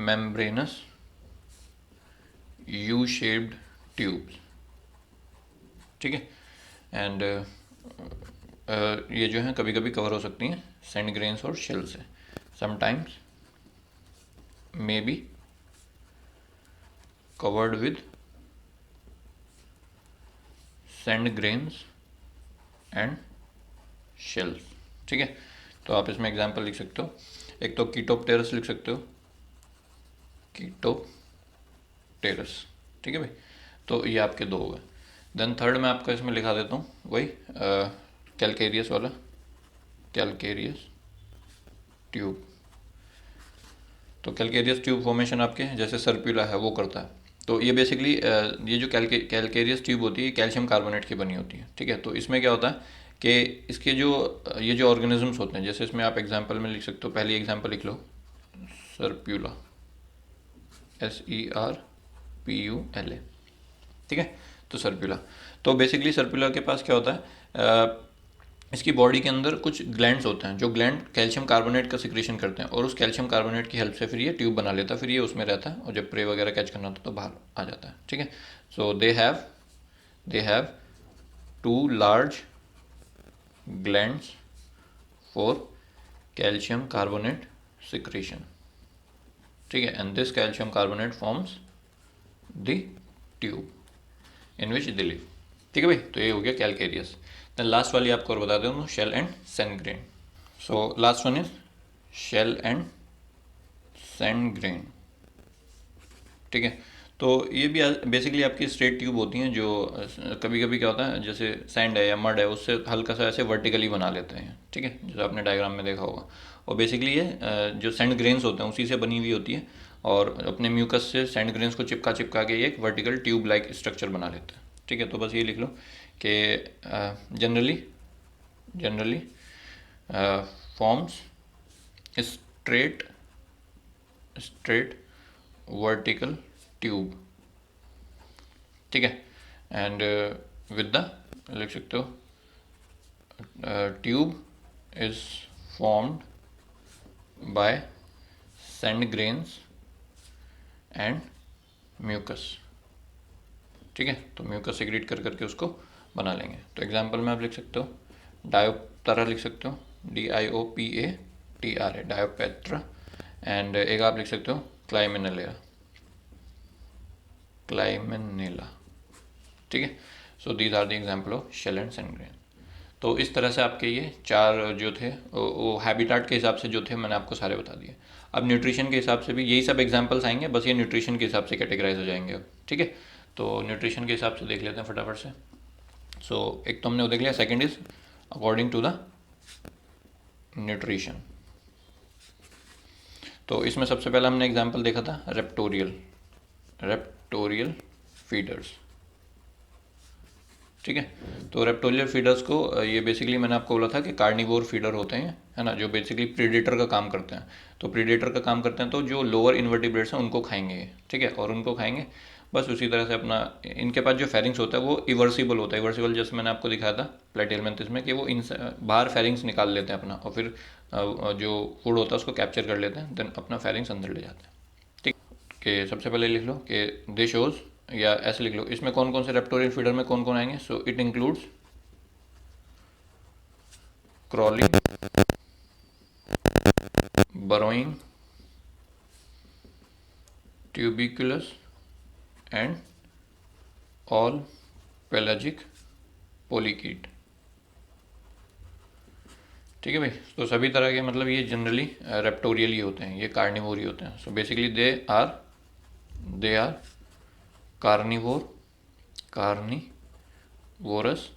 membranous U shaped tubes. ठीक है। एंड ये जो है कभी कभी कवर हो सकती हैं सैंड ग्रेन्स और शेल से। Sometimes may be covered with sand grains and shells. ठीक है। तो आप इसमें एग्जांपल लिख सकते हो, एक तो कीटोप्टेरस लिख सकते हो, कीटोप्टेरस। ठीक है भाई। तो ये आपके दो हो गए। देन थर्ड मैं आपका इसमें लिखा देता हूँ वही कैलकेरियस वाला, कैलकेरियस ट्यूब। तो कैलकेरियस ट्यूब फॉर्मेशन आपके जैसे सर्कुलर है वो करता है। तो ये बेसिकली ये जो कैलकेरियस ट्यूब होती है कैल्शियम कार्बोनेट की बनी होती है। ठीक है। तो इसमें क्या होता है कि इसके जो ये जो ऑर्गेनिजम्स होते हैं, जैसे इसमें आप एग्जांपल में लिख सकते हो, पहली एग्जांपल लिख लो सर्पुला, SERPULA। ठीक है। तो सर्पुला, तो बेसिकली सर्पुला के पास क्या होता है, इसकी बॉडी के अंदर कुछ ग्लैंड्स होते हैं जो ग्लैंड कैल्शियम कार्बोनेट का सिक्रेशन करते हैं, और उस कैल्शियम कार्बोनेट की हेल्प से फिर ये ट्यूब बना लेता है, फिर ये उसमें रहता है और जब प्रे वगैरह कैच करना होता है तो बाहर आ जाता है। ठीक है। So they have two large glands for calcium carbonate secretion. ठीक है। And this calcium carbonate forms the tube in which they live. ठीक है भाई। तो ये हो गया कैलकेरियस। देन लास्ट वाली आपको और बता दूँ, shell and sand grain. So last one is shell and sand grain. ठीक है। तो ये भी बेसिकली आपकी स्ट्रेट ट्यूब होती हैं जो कभी कभी क्या होता है जैसे सैंड है या मड है उससे हल्का सा ऐसे वर्टिकली बना लेते हैं। ठीक है। जैसे आपने डायग्राम में देखा होगा। और बेसिकली ये जो सैंड ग्रेन्स होते हैं उसी से बनी हुई होती है, और अपने म्यूकस से सैंड ग्रेन्स को चिपका चिपका के ये एक वर्टिकल ट्यूब लाइक स्ट्रक्चर बना लेते हैं। ठीक है। तो बस ये लिख लो कि generally forms straight straight vertical tube. ठीक है। एंड विद द लिख सकते हो tube is formed by sand grains and mucus. ठीक है। तो म्यूकस सेक्रेट कर करके उसको बना लेंगे। तो एग्जांपल में आप लिख सकते हो डायोप्टेरा लिख सकते हो, DIOPATRA, डायोपेट्रा। एंड एक आप लिख सकते हो क्लाइमेनेला। ठीक है। So these are the example of shell and sand grain. तो इस तरह से आपके ये चार जो थे वो हैबिटाट के हिसाब से जो थे मैंने आपको सारे बता दिए। अब न्यूट्रिशन के हिसाब से भी यही सब एग्जाम्पल्स आएंगे, बस ये न्यूट्रिशन के हिसाब से कैटेगराइज हो जाएंगे अब। ठीक है। तो न्यूट्रिशन के हिसाब से देख लेते हैं फटाफट से। सो एक तो हमने वो देख लिया, second is according to the nutrition. तो इसमें सबसे पहला हमने एग्जाम्पल देखा था रेप्टोरियल फीडर्स। ठीक है। तो रेप्टोरियल फीडर्स को ये बेसिकली मैंने आपको बोला था कि कार्निवोर फीडर होते हैं, है ना, जो बेसिकली प्रीडेटर का काम करते हैं। तो प्रीडेटर का काम करते हैं तो जो लोअर इन्वर्टिब्रेट्स हैं उनको खाएंगे। ठीक है। और उनको खाएंगे बस उसी तरह से अपना, इनके पास जो फेरिंग्स होता है वो इवर्सिबल होता है। इवर्सिबल जैसे मैंने आपको दिखाया था प्लेटियलमेंथिस में कि वो इन बाहर फेरिंग्स निकाल लेते हैं अपना, और फिर जो फूड होता है उसको कैप्चर कर लेते हैं, देन अपना फेरिंग्स अंदर ले जाते हैं। ठीक। कि सबसे पहले लिख लो कि दे शोज, या ऐसे लिख लो इसमें कौन कौन से रेप्टोरियल फीडर में कौन कौन आएंगे। So it includes crawling, burrowing, tuberculous and all pelagic polychaete. ठीक है भाई। तो सभी तरह के मतलब ये जनरली रेप्टोरियल ही होते हैं, ये कार्निवोर ही होते हैं। So basically they are carnivorous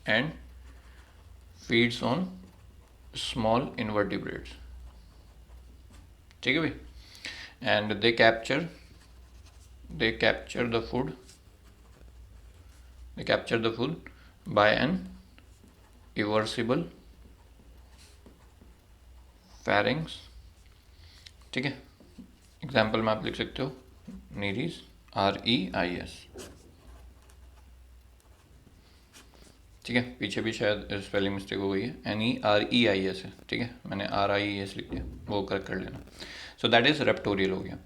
and feeds on small invertebrates. ठीक है भाई। And they capture the food by an eversible pharynx. ठीक है। एग्जाम्पल में आप लिख सकते हो नीरीज, REIS। ठीक है, पीछे भी शायद स्पेलिंग मिस्टेक हो गई है, NEREIS है, ठीक है, मैंने RIES लिख दिया, वो करेक्ट कर लेना। सो दैट इज़ रेप्टोरियल हो गया।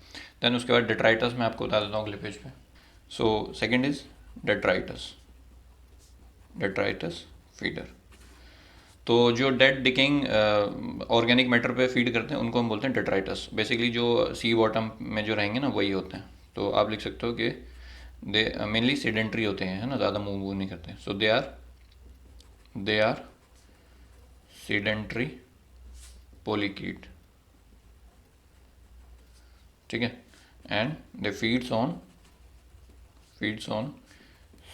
देन उसके बाद डेट्राइटस मैं आपको बता देता हूँ अगले पेज पे। So second is detritus, detritus feeder. तो जो डेड डिकेइंग ऑर्गेनिक मैटर पे फीड करते हैं उनको हम बोलते हैं डेट्राइटस। बेसिकली जो सी बॉटम में जो रहेंगे ना वही होते हैं। तो आप लिख सकते हो कि दे मेनली सेडेंट्री होते हैं, है ना, ज़्यादा मूव वूव नहीं करते। सो दे आर सेडेंट्री पोलिकीट, ठीक है, and they feeds on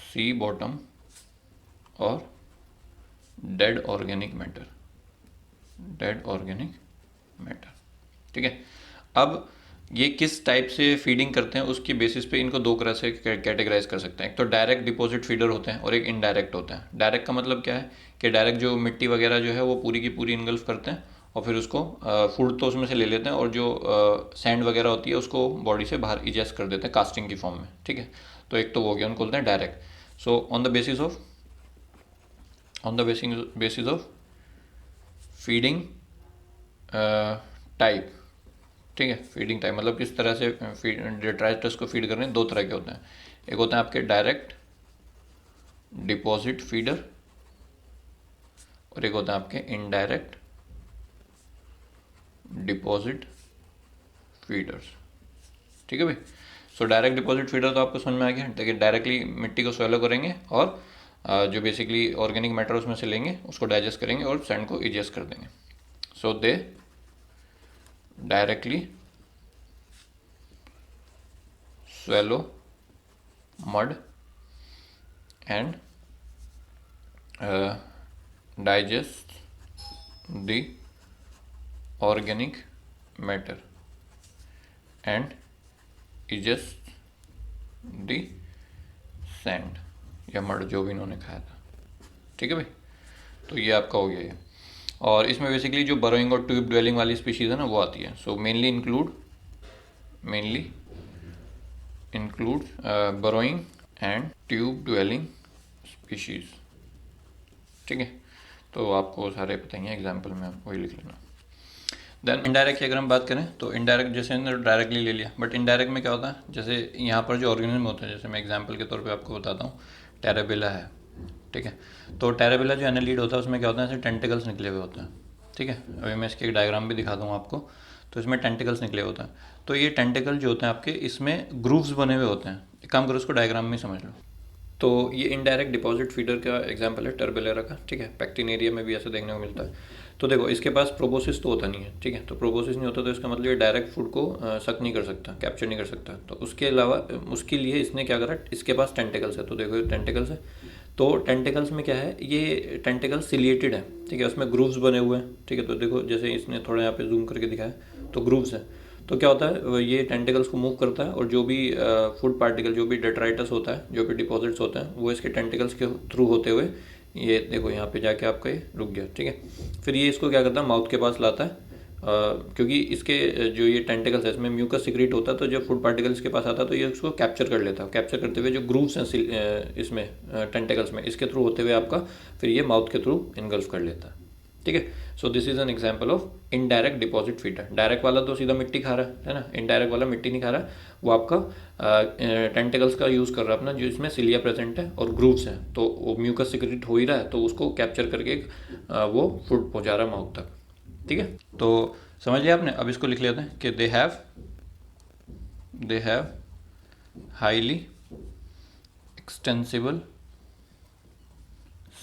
sea bottom और dead organic matter, dead organic matter, ठीक है। अब ये किस टाइप से फीडिंग करते हैं उसकी बेसिस पे इनको दो तरह से कैटेगराइज कर सकते हैं। एक तो डायरेक्ट डिपॉजिट फीडर होते हैं और एक इनडायरेक्ट होते हैं। डायरेक्ट का मतलब क्या है कि डायरेक्ट जो मिट्टी वगैरह जो है वो पूरी की पूरी इनगल्फ करते हैं और फिर उसको फूड तो उसमें से ले लेते हैं और जो सैंड वगैरह होती है उसको बॉडी से बाहर इजेस्ट कर देते हैं कास्टिंग की फॉर्म में, ठीक है। तो एक तो वो हो गया, उनको बोलते हैं direct. So on the basis of feeding type, ठीक है। फीडिंग टाइप मतलब किस तरह से डेट्राइटस को फीड कर रहे हैं, दो तरह के होते हैं। एक होते हैं आपके डायरेक्ट डिपॉजिट फीडर और एक होता है आपके इनडायरेक्ट डिपॉजिट फीडर्स, ठीक है भाई। सो डायरेक्ट डिपॉजिट फीडर तो आपको समझ में आ गया, देखिए डायरेक्टली मिट्टी को स्वेलो करेंगे और जो बेसिकली ऑर्गेनिक मैटर उसमें से लेंगे उसको डाइजेस्ट करेंगे और सैंड को इजेस्ट कर देंगे। So they directly swallow mud and digest the organic matter and ingest the sand या मड जो भी इन्होंने खाया था, ठीक है भाई। तो ये आपका हो गया ये। और इसमें बेसिकली जो बरोइंग और ट्यूब ड्वेलिंग वाली स्पीशीज़ है ना वो आती है। So mainly include burrowing and tube dwelling species, ठीक है। तो आपको सारे पता ही हैं, एग्जाम्पल में आप वही लिख लेना। देन इनडायरेक्ट की अगर हम बात करें तो इनडायरेक्ट जैसे डायरेक्टली ले लिया, बट इनडायरेक्ट में क्या होता है, जैसे यहाँ पर जो ऑर्गेनिज्म होते हैं, जैसे मैं एग्जांपल के तौर पे आपको बताता हूँ, टेराबिला है, ठीक है। तो टेराबिला जो एनालीड होता है उसमें क्या होता है, ऐसे टेंटिकल्स निकले हुए होते हैं, ठीक है। अभी मैं इसकी एक डायग्राम भी दिखा दूँ आपको। तो इसमें टेंटिकल्स निकले होते हैं। तो ये टेंटिकल जो होते हैं आपके, इसमें ग्रूव्स बने हुए होते हैं। एक काम करो, उसको डायग्राम में समझ लो। तो ये इनडायरेक्ट डिपॉजिट फीडर का एग्जांपल है टर्बेलेरा का, ठीक है। पैक्टिनेरिया में भी ऐसा देखने को मिलता है। तो देखो इसके पास प्रोबोसिस तो होता नहीं है, ठीक है। तो प्रोबोसिस नहीं होता तो इसका मतलब ये डायरेक्ट फूड को सक नहीं कर सकता, कैप्चर नहीं कर सकता। तो उसके अलावा उसके लिए इसने क्या करा, इसके पास टेंटिकल्स है। तो देखो टेंटिकल्स है, तो टेंटिकल्स में क्या है, ये टेंटिकल्स सिलिएटेड है, ठीक है। उसमें ग्रूव्स बने हुए हैं, ठीक है। तो देखो जैसे इसने थोड़ा यहाँ पे जूम करके दिखाया तो ग्रूव्स है। तो क्या होता है, ये टेंटिकल्स को मूव करता है और जो भी फूड पार्टिकल, जो भी डेट्राइटस होता है, जो भी डिपॉजिट्स होते हैं, वो इसके टेंटिकल्स के थ्रू होते हुए ये देखो यहाँ पे जाके आपका ये रुक गया, ठीक है। फिर ये इसको क्या करता है, माउथ के पास लाता है, क्योंकि इसके जो ये टेंटिकल्स है इसमें म्यूकस सिक्रीट होता है। तो जब फूड पार्टिकल्स के पास आता है तो ये उसको कैप्चर कर लेता है। कैप्चर करते हुए जो ग्रूव्स हैं इसमें टेंटिकल्स में, इसके थ्रू होते हुए आपका फिर ये माउथ के थ्रू इनगल्फ कर लेता है, ठीक है। सो this is an example of indirect deposit feeder. Direct वाला तो सीधा मिट्टी खा रहा है ना, इनडायरेक्ट वाला मिट्टी नहीं खा रहा है, वो आपका टेंटिकल्स का यूज़ कर रहा है अपना, जो इसमें सिलिया प्रेजेंट है और ग्रूव्स हैं। तो वो म्यूकस सिक्रेट हो ही रहा है तो उसको कैप्चर करके वो फूड पहुँचा रहा है माउथ तक, ठीक है। तो समझ लिया आपने। अब इसको लिख लेते हैं कि they have highly extensible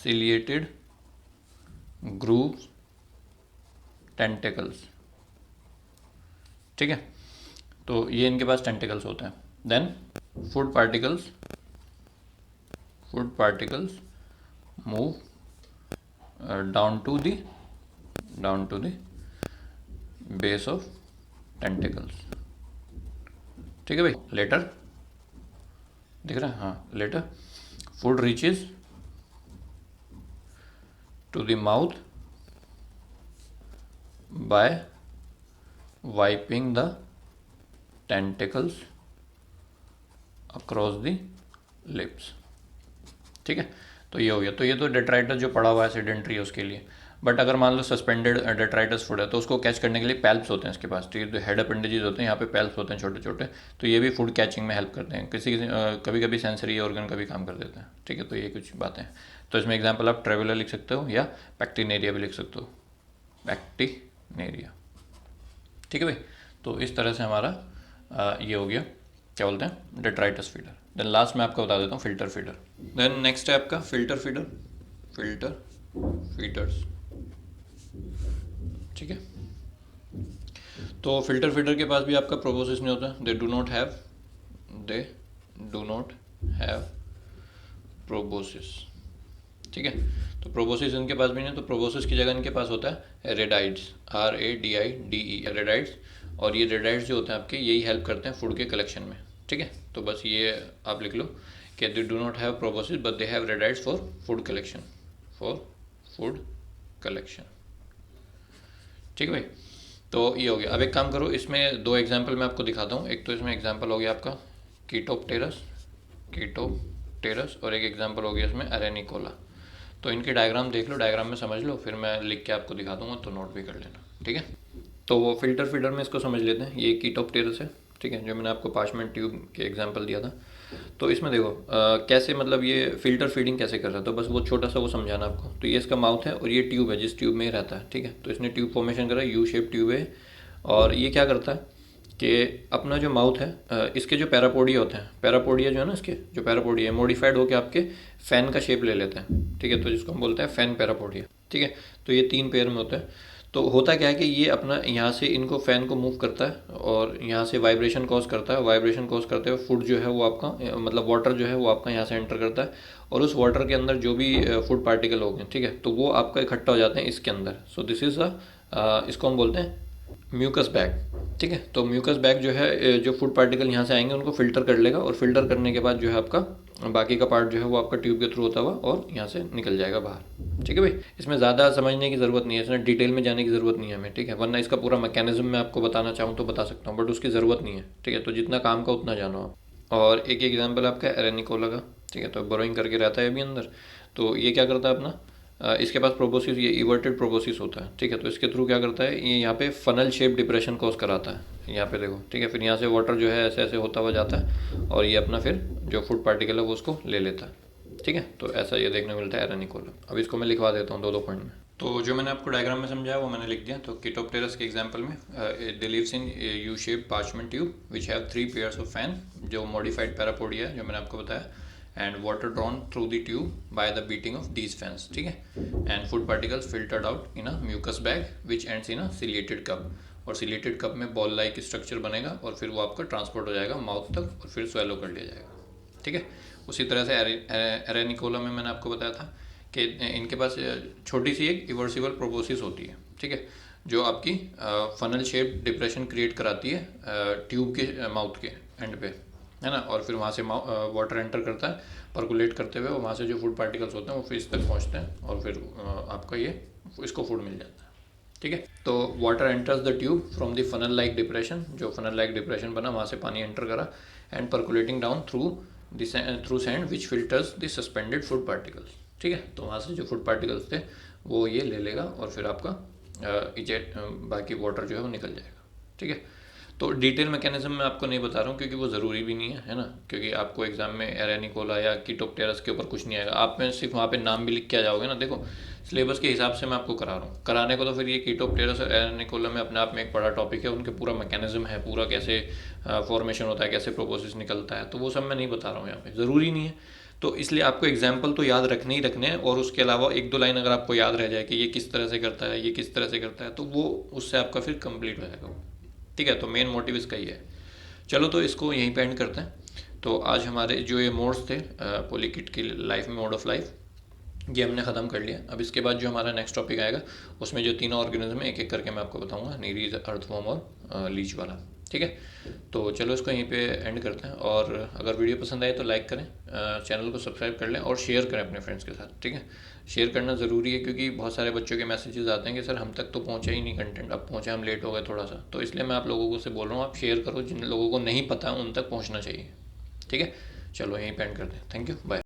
ciliated grooves tentacles, ठीक है। तो ये इनके पास टेंटिकल्स होते हैं। Then food particles move down to the base of tentacles, ठीक है भाई। लेटर दिख रहा है, हाँ। Later food reaches to the mouth by wiping the tentacles across the lips, ठीक है। तो ये हो गया। तो ये तो डेट्राइटस जो पड़ा हुआ है सेडेंट्री है उसके लिए। बट अगर मान लो सस्पेंडेड डेट्राइटस फूड है तो उसको कैच करने के लिए पैल्प्स होते हैं इसके पास, ठीक है। तो हेड अपेंडेजेस होते हैं, यहाँ पे पैल्प्स होते हैं छोटे छोटे, तो ये भी फूड कैचिंग में हेल्प करते हैं। कभी कभी सेंसरी ऑर्गन का भी काम कर देते हैं, ठीक है। तो ये कुछ बातें हैं। तो इसमें एग्जाम्पल आप ट्रेवलर लिख सकते हो या पैक्टिनेरिया भी लिख सकते हो, पैक्टिनेरिया, ठीक है भाई। तो इस तरह से हमारा ये हो गया, क्या बोलते हैं, डेट्राइटस फीडर। देन लास्ट में आपको बता देता हूँ फिल्टर फीडर। देन नेक्स्ट है आपका फिल्टर फीडर, फिल्टर फीडर्स, ठीक है। तो फिल्टर फीडर के पास भी आपका प्रोबोसिस नहीं होता, दे डू नॉट हैव प्रोबोसिस, ठीक है। तो प्रोबोसिस इनके पास भी नहीं है, तो प्रोबोसिस की जगह इनके पास होता है रेडाइड्स, RADIDE, रेडाइड्स। और ये रेडाइड्स जो होते हैं आपके, यही हेल्प करते हैं फूड के कलेक्शन में, ठीक है। तो बस ये आप लिख लो कि they do not have proboscis but they have radioles for food collection, ठीक है भाई। तो ये हो गया। अब एक काम करो, इसमें दो एग्जाम्पल मैं आपको दिखाता हूँ। एक तो इसमें एग्जाम्पल हो गया आपका कीटोप्टेरस, और एक एग्जाम्पल हो गया इसमें अरेनिकोला। तो इनके डायग्राम देख लो, डायग्राम में समझ लो, फिर मैं लिख के आपको दिखा दूंगा, तो नोट भी कर लेना, ठीक है। तो वो फिल्टर फीडर में इसको समझ लेते हैं। ये कीटोप्टेरस है, ठीक है, जो मैंने आपको पार्चमेंट ट्यूब के एग्जाम्पल दिया था। तो इसमें देखो कैसे, मतलब ये फिल्टर फीडिंग कैसे कर रहा है, तो बस वो छोटा सा वो समझाना आपको। तो ये इसका माउथ है और ये ट्यूब है जिस ट्यूब में रहता है, ठीक है। तो इसने ट्यूब फॉर्मेशन करा, यू शेप ट्यूब है। और ये क्या करता है कि अपना जो माउथ है, इसके जो पैरापोडिया होते हैं, पैरापोडिया जो है ना, इसके जो पैरापोडिया है मॉडिफाइड होकर आपके फैन का शेप ले लेते हैं, ठीक है। तो जिसको हम बोलते हैं फैन पैरापोडिया, ठीक है। तो ये 3 पेयर में होता है। तो होता क्या है कि ये अपना यहाँ से इनको फैन को मूव करता है और यहाँ से वाइब्रेशन कॉज करता है। वाइब्रेशन कॉज करते हुए फूड जो है वो आपका, मतलब वाटर जो है वो आपका यहाँ से एंटर करता है, और उस वाटर के अंदर जो भी फूड पार्टिकल हो गए, ठीक है, तो वो आपका इकट्ठा हो जाते हैं इसके अंदर। सो दिस इज़ इसको हम बोलते हैं म्यूकस बैग, ठीक है। तो म्यूकस बैग जो है, जो फूड पार्टिकल यहाँ से आएंगे उनको फिल्टर कर लेगा, और फिल्टर करने के बाद जो है आपका बाकी का पार्ट जो है वो आपका ट्यूब के थ्रू होता हुआ और यहाँ से निकल जाएगा बाहर, ठीक है भाई। इसमें ज़्यादा समझने की ज़रूरत नहीं है, इसमें डिटेल में जाने की ज़रूरत नहीं है हमें, ठीक है। वरना इसका पूरा मैकेनिज्म मैं आपको बताना चाहूँ तो बता सकता हूँ, बट उसकी ज़रूरत नहीं है, ठीक है। तो जितना काम का उतना जानो आप। और एक एग्जाम्पल आपका एरेनिकोला का, ठीक है। तो बोरोइंग करके रहता है अभी अंदर। तो ये क्या करता है अपना, इसके पास प्रोबोसिस, ये इवर्टेड प्रोबोसिस होता है, ठीक है। तो इसके थ्रू क्या करता है, ये यहाँ पे फनल शेप डिप्रेशन कॉज कराता है, यहाँ पे देखो, ठीक है। फिर यहाँ से वाटर जो है ऐसे ऐसे होता हुआ जाता है और ये अपना फिर जो फूड पार्टिकल है वो उसको ले लेता है, ठीक है। तो ऐसा ये देखने को मिलता है एरेनिकोला। अब इसको मैं लिखवा देता हूँ 2-2 पॉइंट में। तो जो मैंने आपको डायग्राम में समझाया वो मैंने लिख दिया। तो कीटोप्टेरस के एग्जाम्पल में they lives in U shape parchment tube which have 3 pairs of fan, जो मॉडिफाइड पैरापोडिया है जो मैंने आपको बताया, and water drawn through the tube by the beating of these fans, ठीक है। and food particles filtered out in a mucus bag which ends in a ciliated cup, और ciliated cup में ball like structure बनेगा और फिर वो आपका transport हो जाएगा माउथ तक और फिर स्वेलो कर लिया जाएगा, ठीक है। उसी तरह से एरेनिकोला में मैंने आपको बताया था कि इनके पास छोटी सी एक इवर्सिबल प्रोबोसिस होती है, ठीक है, जो आपकी फनल शेप डिप्रेशन क्रिएट कराती है ट्यूब के माउथ के एंड पे, है ना। और फिर वहाँ से वाटर एंटर करता है पर्कुलेट करते हुए, और वहाँ से जो फूड पार्टिकल्स होते हैं वो फिश तक पहुँचते हैं और फिर आपका ये इसको फूड मिल जाता है, ठीक है। तो water enters the tube from the funnel like depression, जो फनल लाइक डिप्रेशन बना वहाँ से पानी एंटर करा, and percolating down through sand which filters the suspended food particles, ठीक है। तो वहाँ से जो फूड पार्टिकल्स थे वो ये ले लेगा और फिर आपका बाकी वाटर जो है वो निकल जाएगा, ठीक है। तो डिटेल मैकेनिज्म मैं आपको नहीं बता रहा हूँ क्योंकि वो ज़रूरी भी नहीं है ना। क्योंकि आपको एग्जाम में एरेनिकोला या कीटोप्टेरस के ऊपर कुछ नहीं आएगा, आप में सिर्फ वहाँ पे नाम भी लिख के आ जाओगे ना। देखो सिलेबस के हिसाब से मैं आपको करा रहा हूँ, कराने को तो फिर ये कीटोप्टेरस और एरेनिकोला में अपने आप में एक बड़ा टॉपिक है, उनके पूरा मैकेनिज्म है, पूरा कैसे फॉर्मेशन होता है, कैसे प्रोपोसिस निकलता है, तो वो सब मैं नहीं बता रहा हूँ यहाँ पे, ज़रूरी नहीं है। तो इसलिए आपको एग्जाम्पल तो याद रखने ही रखने हैं, और उसके अलावा 1-2 लाइन अगर आपको याद रह जाए कि ये किस तरह से करता है, ये किस तरह से करता है, तो वो उससे आपका फिर कंप्लीट हो जाएगा, ठीक है। तो मेन मोटिव इसका ही है। चलो तो इसको यहीं पे एंड करते हैं। तो आज हमारे जो ये मोड्स थे पोलीकिट की लाइफ में, मोड ऑफ लाइफ, ये हमने ख़त्म कर लिया। अब इसके बाद जो हमारा नेक्स्ट टॉपिक आएगा उसमें जो 3 ऑर्गेनिज्म है एक एक करके मैं आपको बताऊंगा, नीरीज, अर्थवॉर्म और लीच वाला, ठीक है। तो चलो इसको यहीं पे एंड करते हैं, और अगर वीडियो पसंद आए तो लाइक करें, चैनल को सब्सक्राइब कर लें और शेयर करें अपने फ्रेंड्स के साथ, ठीक है। शेयर करना ज़रूरी है क्योंकि बहुत सारे बच्चों के मैसेजेस आते हैं कि सर हम तक तो पहुंचा ही नहीं कंटेंट, अब पहुंचे हम लेट हो गए थोड़ा सा, तो इसलिए मैं आप लोगों को से बोल रहा हूँ आप शेयर करो, जिन लोगों को नहीं पता उन तक पहुँचना चाहिए, ठीक है। चलो यहीं पे एंड करते हैं, थैंक यू, बाय।